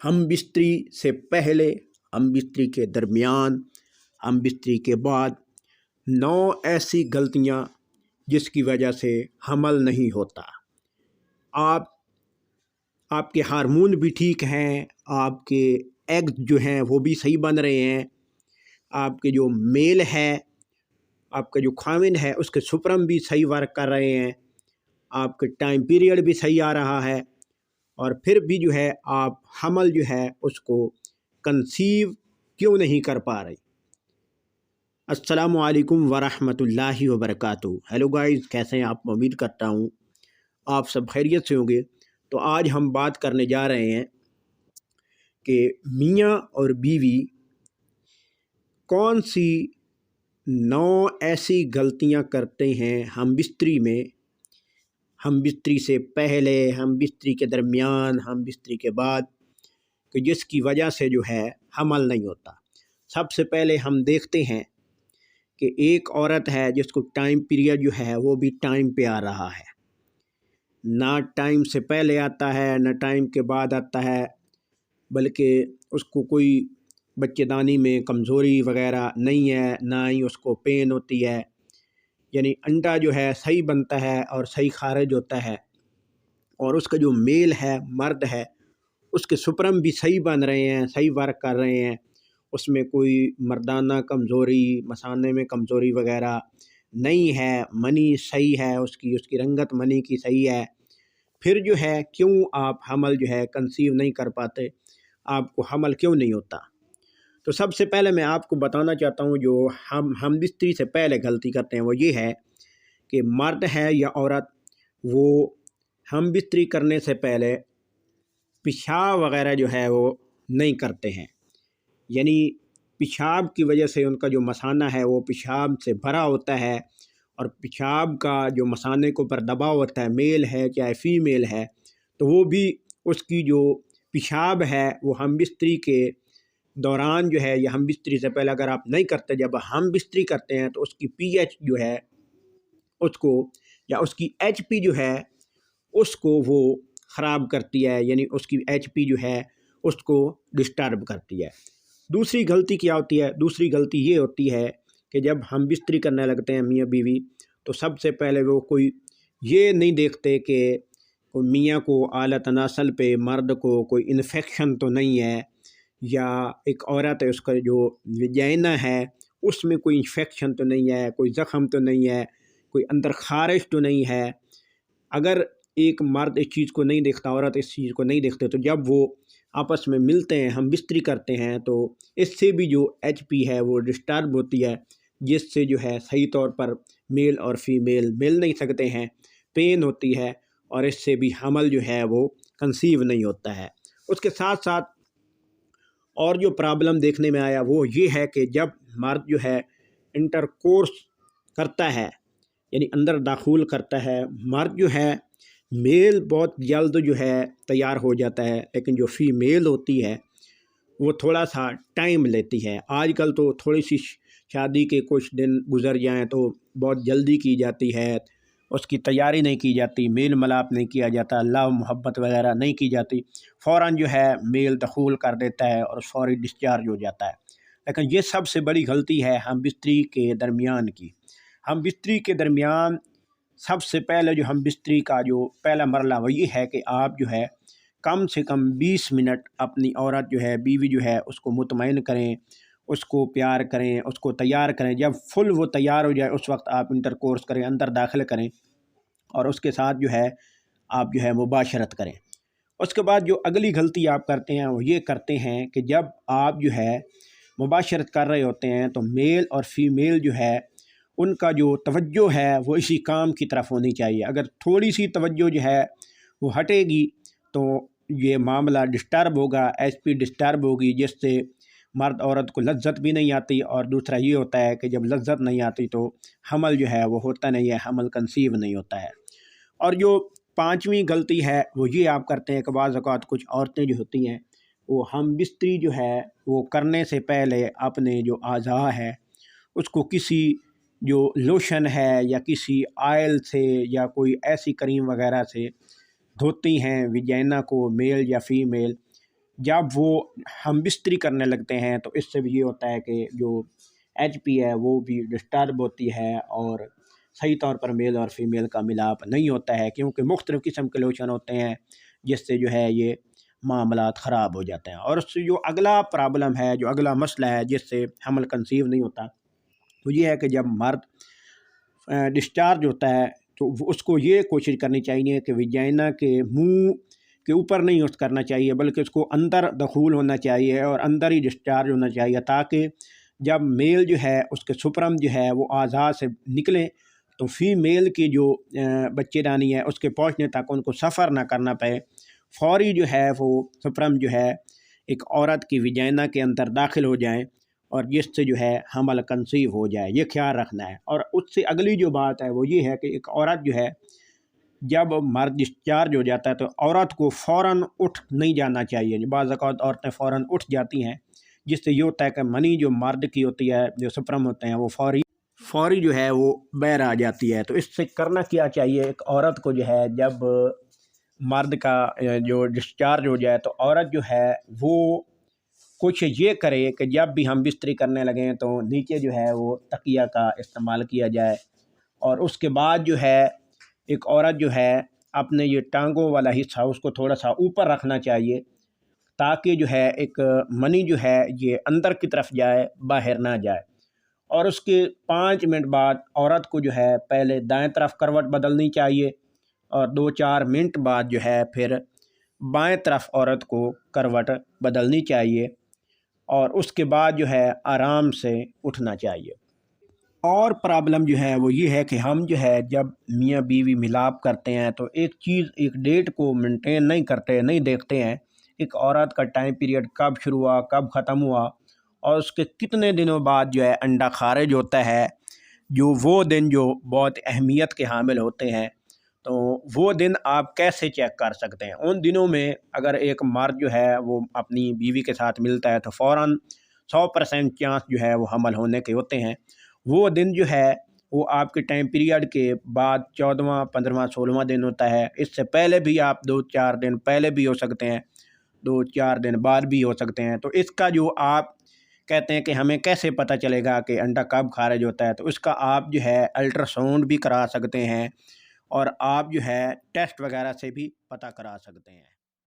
हम बिस्तरी से पहले, हम बिस्तरी के दरमियान, हम बिस्तरी के बाद 9 ऐसी गलतियां जिसकी वजह से हमल नहीं होता। आपके हार्मोन भी ठीक हैं, आपके एग्स जो हैं वो भी सही बन रहे हैं, आपके जो मेल है, आपका जो खाविन है उसके सुपरम भी सही वर्क कर रहे हैं, आपके टाइम पीरियड भी सही आ रहा है, और फिर भी जो है आप हमल जो है उसको कंसीव क्यों नहीं कर पा रहे। अस्सलामु अलैकुम वरहमतुल्लाहि वबरकातुहू। हेलो गाइस, कैसे हैं आप? उम्मीद करता हूँ आप सब खैरियत से होंगे। तो आज हम बात करने जा रहे हैं कि मियाँ और बीवी कौन सी 9 ऐसी गलतियाँ करते हैं हम बिस्तरी में, हम बिस्तरी से पहले, हम बिस्तरी के दरमियान, हम बिस्तरी के बाद, कि जिसकी वजह से जो है हमल नहीं होता। सबसे पहले हम देखते हैं कि एक औरत है जिसको टाइम पीरियड जो है वो भी टाइम पे आ रहा है, ना टाइम से पहले आता है ना टाइम के बाद आता है, बल्कि उसको कोई बच्चेदानी में कमज़ोरी वगैरह नहीं है, ना ही उसको पेन होती है। यानी अंडा जो है सही बनता है और सही खारिज होता है, और उसका जो मेल है, मर्द है, उसके सुपरम भी सही बन रहे हैं, सही वर्क कर रहे हैं, उसमें कोई मर्दाना कमज़ोरी, मसाने में कमज़ोरी वगैरह नहीं है, मनी सही है, उसकी रंगत मनी की सही है। फिर जो है क्यों आप हमल जो है कंसीव नहीं कर पाते, आपको हमल क्यों नहीं होता? तो सबसे पहले मैं आपको बताना चाहता हूँ जो हम बिस्तरी से पहले गलती करते हैं वो ये है कि मर्द है या औरत, वो हम बिस्तरी करने से पहले पेशाब वगैरह जो है वो नहीं करते हैं। यानी पेशाब की वजह से उनका जो मसाना है वो पेशाब से भरा होता है, और पेशाब का जो मसाने के ऊपर दबाव होता है, मेल है चाहे फीमेल है, तो वो भी उसकी जो पेशाब है वो हम बिस्तरी के दौरान जो है या हम बिस्तरी से पहले अगर आप नहीं करते, जब हम बिस्तरी करते हैं तो उसकी पीएच जो है उसको, या उसकी एचपी जो है उसको वो ख़राब करती है, यानी उसकी एचपी जो है उसको डिस्टर्ब करती है। दूसरी गलती क्या होती है? दूसरी गलती ये होती है कि जब हम बिस्तरी करने लगते हैं मियाँ बीवी, तो सबसे पहले वो कोई ये नहीं देखते कि कोई मियाँ को आला तनासल पे मर्द को कोई इन्फेक्शन तो नहीं है, या एक औरत है उसका जो विजाइना है उसमें कोई इन्फेक्शन तो नहीं है, कोई ज़ख़म तो नहीं है, कोई अंदर खारिश तो नहीं है। अगर एक मर्द इस चीज़ को नहीं देखता, औरत इस चीज़ को नहीं देखते, तो जब वो आपस में मिलते हैं, हम बिस्तरी करते हैं, तो इससे भी जो एचपी है वो डिस्टर्ब होती है, जिससे जो है सही तौर पर मेल और फीमेल मिल नहीं सकते हैं, पेन होती है, और इससे भी हमल जो है वो कंसीव नहीं होता है। उसके साथ साथ और जो प्रॉब्लम देखने में आया वो ये है कि जब मर्द जो है इंटरकोर्स करता है, यानी अंदर दाखुल करता है, मर्द जो है मेल बहुत जल्द जो है तैयार हो जाता है, लेकिन जो फीमेल होती है वो थोड़ा सा टाइम लेती है। आजकल तो थोड़ी सी शादी के कुछ दिन गुजर जाएं तो बहुत जल्दी की जाती है, उसकी तैयारी नहीं की जाती, मेल मिलाप नहीं किया जाता, लव मोहब्बत वगैरह नहीं की जाती, फ़ौरन जो है मेल दखूल कर देता है और फौरी डिस्चार्ज हो जाता है। लेकिन ये सबसे बड़ी गलती है हम बिस्तरी के दरमियान की। हम बिस्तरी के दरमियान सबसे पहले जो हम बिस्तरी का जो पहला मरला वो ये है कि आप जो है कम से कम 20 मिनट अपनी औरत जो है, बीवी जो है, उसको मुतमईन करें, उसको प्यार करें, उसको तैयार करें। जब फुल वो तैयार हो जाए उस वक्त आप इंटरकोर्स करें, अंदर दाखिल करें, और उसके साथ जो है आप जो है मुबाशरत करें। उसके बाद जो अगली गलती आप करते हैं वो ये करते हैं कि जब आप जो है मुबाशरत कर रहे होते हैं तो मेल और फीमेल जो है उनका जो तवज्जो है वो इसी काम की तरफ होनी चाहिए। अगर थोड़ी सी तवज्जो जो है वो हटेगी तो ये मामला डिस्टर्ब होगा, एचपी डिस्टर्ब होगी, जिससे मर्द औरत को लज्जत भी नहीं आती, और दूसरा ये होता है कि जब लज्जत नहीं आती तो हमल जो है वो होता नहीं है, हमल कंसीव नहीं होता है। और जो पांचवी गलती है वो ये आप करते हैं कि बाज़ औक़ात कुछ औरतें जो होती हैं वो हम बिस्तरी जो है वो करने से पहले अपने जो आज़ा है उसको किसी जो लोशन है या किसी ऑयल से या कोई ऐसी क्रीम वगैरह से धोती हैं विजाइना को, मेल या फीमेल, جب وہ ہم بستری کرنے لگتے ہیں تو اس سے بھی یہ ہوتا ہے کہ جو ایچ پی ہے وہ بھی ڈسٹرب ہوتی ہے، اور صحیح طور پر میل اور فیمیل کا ملاپ نہیں ہوتا ہے، کیونکہ مختلف قسم کے لوشن ہوتے ہیں جس سے جو ہے یہ معاملات خراب ہو جاتے ہیں۔ اور اس سے جو اگلا پرابلم ہے، جو اگلا مسئلہ ہے جس سے حمل کنسیو نہیں ہوتا، وہ یہ ہے کہ جب مرد ڈسچارج ہوتا ہے تو اس کو یہ کوشش کرنی چاہیے کہ ویجائنا کے منہ کے اوپر نہیں یوز کرنا چاہیے، بلکہ اس کو اندر دخول ہونا چاہیے اور اندر ہی ڈسچارج ہونا چاہیے، تاکہ جب میل جو ہے اس کے سپرم جو ہے وہ اعضاء سے نکلیں تو فیمیل کی جو بچے دانی ہے اس کے پہنچنے تک ان کو سفر نہ کرنا پڑے، فوری جو ہے وہ سپرم جو ہے ایک عورت کی ویجائنا کے اندر داخل ہو جائیں اور جس سے جو ہے حمل کنسیو ہو جائے، یہ خیال رکھنا ہے۔ اور اس سے اگلی جو بات ہے وہ یہ ہے کہ ایک عورت جو ہے جب مرد ڈسچارج ہو جاتا ہے تو عورت کو فوراً اٹھ نہیں جانا چاہیے۔ بعض اوقات عورتیں فوراً اٹھ جاتی ہیں، جس سے یہ ہوتا ہے کہ منی جو مرد کی ہوتی ہے، جو سپرم ہوتے ہیں، وہ فوری جو ہے وہ باہر آ جاتی ہے۔ تو اس سے کرنا کیا چاہیے، ایک عورت کو جو ہے جب مرد کا جو ڈسچارج ہو جائے تو عورت جو ہے وہ کوشش یہ کرے کہ جب بھی ہم بستری کرنے لگیں تو نیچے جو ہے وہ تکیہ کا استعمال کیا جائے، اور اس کے بعد جو ہے ایک عورت جو ہے اپنے یہ ٹانگوں والا حصہ اس کو تھوڑا سا اوپر رکھنا چاہیے، تاکہ جو ہے ایک منی جو ہے یہ اندر کی طرف جائے، باہر نہ جائے۔ اور اس کے 5 منٹ بعد عورت کو جو ہے پہلے دائیں طرف کروٹ بدلنی چاہیے، اور 2-4 منٹ بعد جو ہے پھر بائیں طرف عورت کو کروٹ بدلنی چاہیے، اور اس کے بعد جو ہے آرام سے اٹھنا چاہیے۔ اور پرابلم جو ہے وہ یہ ہے کہ ہم جو ہے جب میاں بیوی ملاپ کرتے ہیں تو ایک چیز، ایک ڈیٹ کو مینٹین نہیں کرتے، نہیں دیکھتے ہیں ایک عورت کا ٹائم پیریڈ کب شروع ہوا، کب ختم ہوا، اور اس کے کتنے دنوں بعد جو ہے انڈا خارج ہوتا ہے، جو وہ دن جو بہت اہمیت کے حامل ہوتے ہیں۔ تو وہ دن آپ کیسے چیک کر سکتے ہیں؟ ان دنوں میں اگر ایک مرد جو ہے وہ اپنی بیوی کے ساتھ ملتا ہے تو فوراً 100% چانس جو ہے وہ حمل ہونے کے ہوتے ہیں۔ وہ دن جو ہے وہ آپ کے ٹائم پیریڈ کے بعد 14واں 15واں 16واں دن ہوتا ہے، اس سے پہلے بھی آپ 2-4 دن پہلے بھی ہو سکتے ہیں، 2-4 دن بعد بھی ہو سکتے ہیں۔ تو اس کا جو آپ کہتے ہیں کہ ہمیں کیسے پتہ چلے گا کہ انڈا کب خارج ہوتا ہے، تو اس کا آپ جو ہے الٹرا ساؤنڈ بھی کرا سکتے ہیں، اور آپ جو ہے ٹیسٹ وغیرہ سے بھی پتہ کرا سکتے ہیں۔